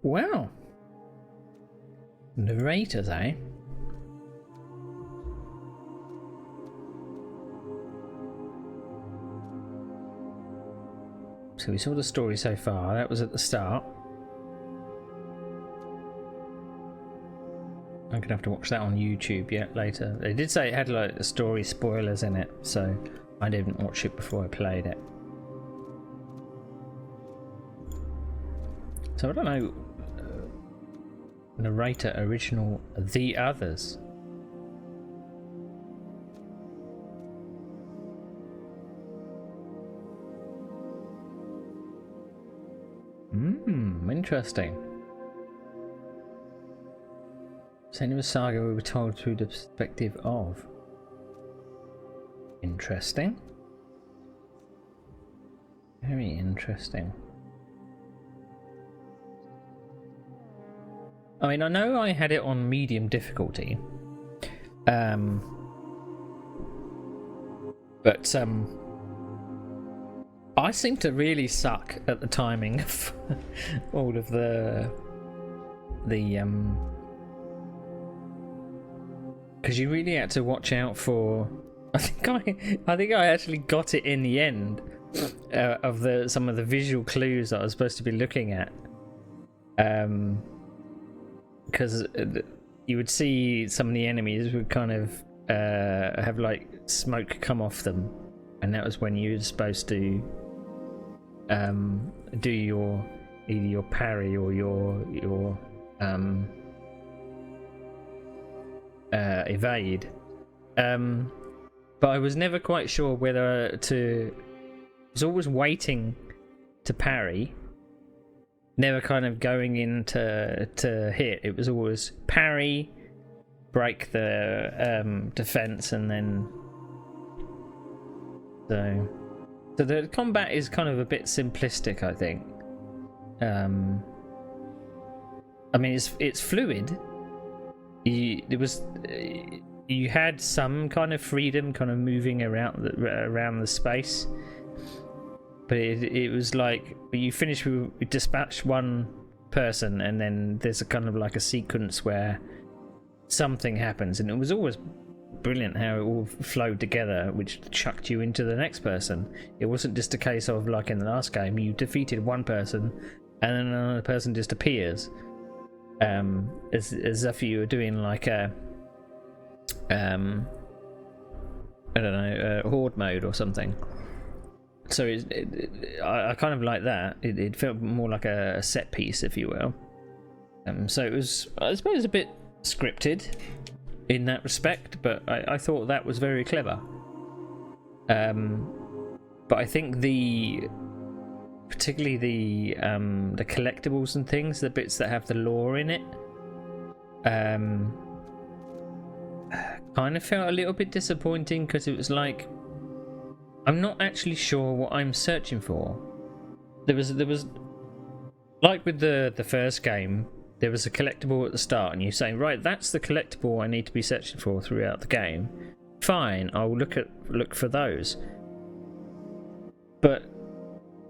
Wow. Narrators, eh? So we saw the story so far. That was at the start. I'm gonna have to watch that on YouTube yet later. They did say it had like story spoilers in it, so I didn't watch it before I played it. So I don't know. Narrator original The Others. Interesting. Senua Saga we were told through the perspective of. Interesting. Very interesting. I mean, I know I had it on medium difficulty. But I seem to really suck at the timing of all of the because you really had to watch out for. I think I actually got it in the end of some of the visual clues that I was supposed to be looking at. Because you would see some of the enemies would kind of have like smoke come off them, and that was when you were supposed to do either your parry or your evade. But I was never quite sure whether to. I was always waiting to parry, never kind of going in to hit. It was always parry, break the defense, and then so the combat is kind of a bit simplistic, I think. I mean, it's fluid. You had some kind of freedom, kind of moving around the space, but it was like you finish with dispatch one person, and then there's a kind of like a sequence where something happens, and it was always brilliant how it all flowed together, which chucked you into the next person. It wasn't just a case of like in the last game you defeated one person and then another person just appears, as if you were doing like a I don't know, horde mode or something. So I kind of like that. It felt more like a set piece, if you will. So it was, I suppose, a bit scripted in that respect, but I thought that was very clever. But I think particularly the collectibles and things, the bits that have the lore in it, kind of felt a little bit disappointing, because it was like, I'm not actually sure what I'm searching for. There was like with the first game, there was a collectible at the start, and you're saying, right, that's the collectible I need to be searching for throughout the game. Fine, I'll look for those. But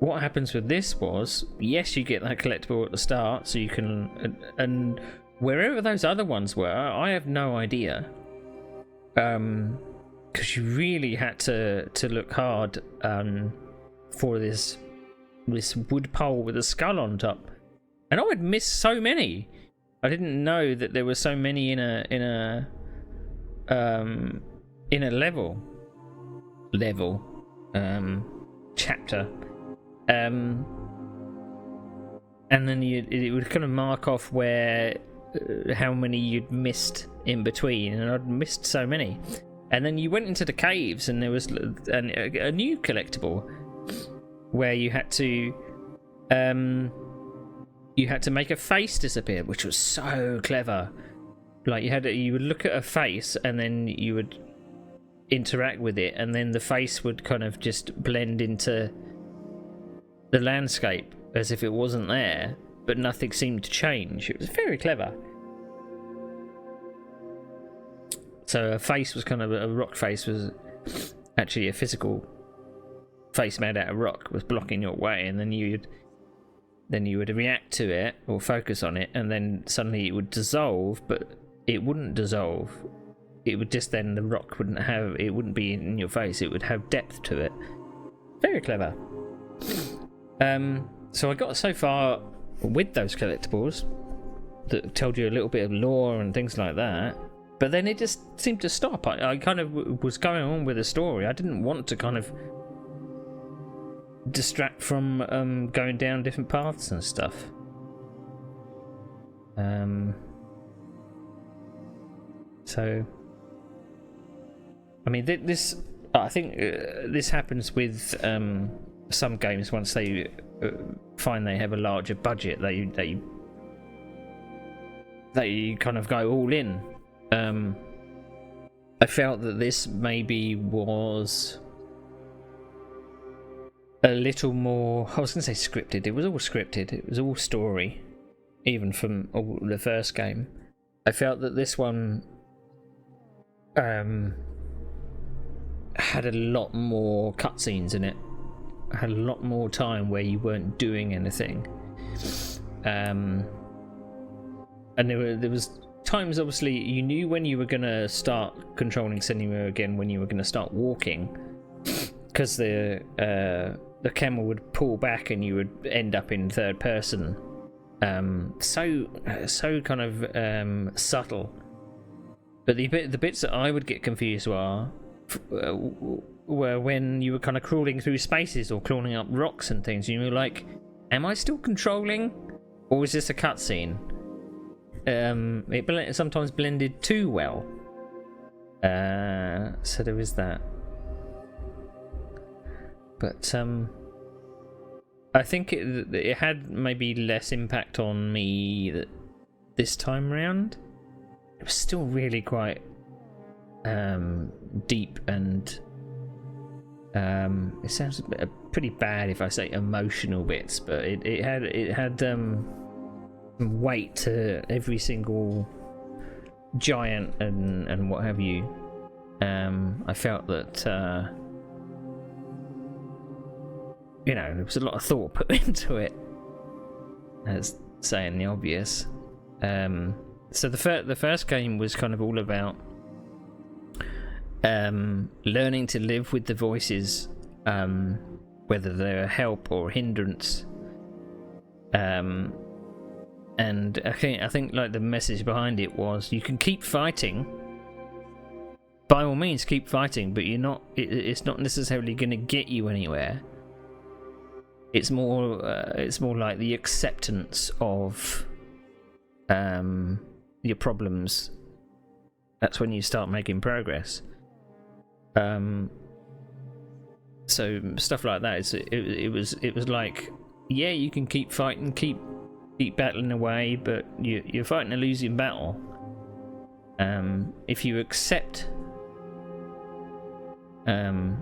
what happens with this was, yes, you get that collectible at the start, so you can, and wherever those other ones were, I have no idea. Because you really had to look hard for this wood pole with a skull on top, and I would miss so many. I didn't know that there were so many in a level chapter, and then it would kind of mark off where how many you'd missed in between, and I'd missed so many. And then you went into the caves, and there was a new collectible where you had to make a face disappear, which was so clever. Like you would look at a face, and then you would interact with it, and then the face would kind of just blend into the landscape as if it wasn't there, but nothing seemed to change. It was very clever. So a face was kind of a rock face, was actually a physical face made out of rock, was blocking your way, and then you'd then you would react to it or focus on it, and then suddenly it would dissolve, but it wouldn't dissolve. It would just, then the rock wouldn't be in your face, it would have depth to it. Very clever. So I got so far with those collectibles that told you a little bit of lore and things like that, but then it just seemed to stop. I kind of was going on with the story. I didn't want to kind of distract from going down different paths and stuff. So I mean, this, I think this happens with some games. Once they find they have a larger budget, they kind of go all in. I felt that this maybe was a little more, I was going to say scripted. It was all scripted. It was all story, even from the first game. I felt that this one had a lot more cutscenes in it. Had a lot more time where you weren't doing anything. And there was times, obviously, you knew when you were going to start controlling Senua again, when you were going to start walking, because the camera would pull back and you would end up in third person. So kind of subtle. But the bits that I would get confused were when you were kind of crawling through spaces or crawling up rocks and things. You were like, am I still controlling, or is this a cutscene? It sometimes blended too well. So there is that. But I think it had maybe less impact on me this time round. It was still really quite deep, and it sounds pretty bad if I say emotional bits, but it had weight to every single giant and what have you. I felt that there was a lot of thought put into it, as saying the obvious. So the first game was kind of all about learning to live with the voices, whether they're a help or a hindrance. And I think like the message behind it was, you can keep fighting. By all means, keep fighting, but it's not necessarily going to get you anywhere. It's more like the acceptance of your problems. That's when you start making progress. So stuff like that. It was like, yeah, you can keep fighting, keep battling away, but you're fighting a losing battle. If you accept the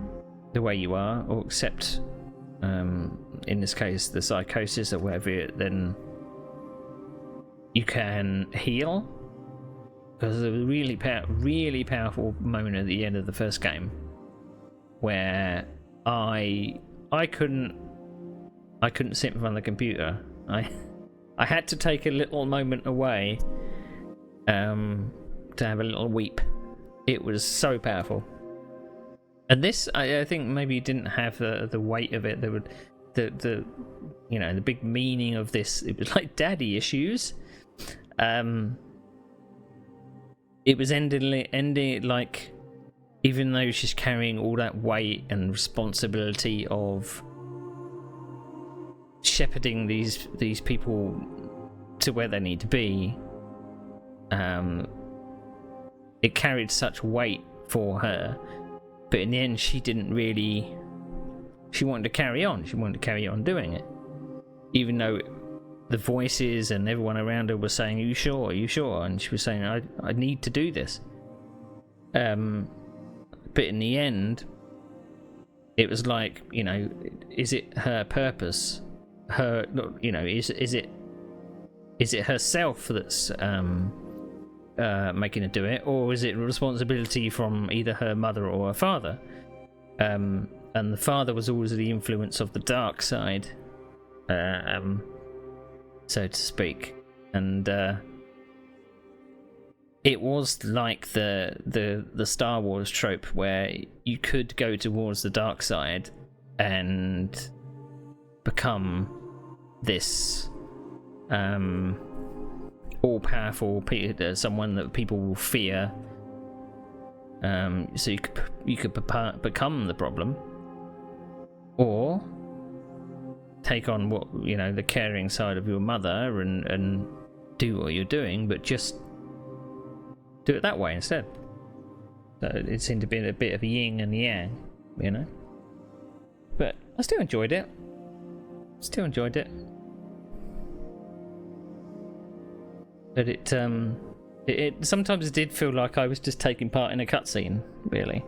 way you are, or accept, in this case, the psychosis or whatever, then you can heal. Because there was a really powerful moment at the end of the first game where I couldn't sit in front of the computer. I had to take a little moment away to have a little weep. It was so powerful. And this, I think, maybe didn't have the weight of it. The big meaning of this. It was like daddy issues. It was ending like, even though she's carrying all that weight and responsibility of shepherding these people to where they need to be, it carried such weight for her. But in the end, she didn't really. She wanted to carry on. She wanted to carry on doing it, even though the voices and everyone around her was saying, "Are you sure? Are you sure?" And she was saying, "I need to do this." But in the end, it was like, is it her purpose? Her, is it herself that's making her do it, or is it a responsibility from either her mother or her father? And the father was always the influence of the dark side. so to speak. And it was like the Star Wars trope where you could go towards the dark side and become this all-powerful someone that people will fear. So you could become the problem, or take on what the caring side of your mother and do what you're doing, but just do it that way instead. So it seemed to be a bit of a yin and yang, But I still enjoyed it. But it sometimes did feel like I was just taking part in a cutscene, really.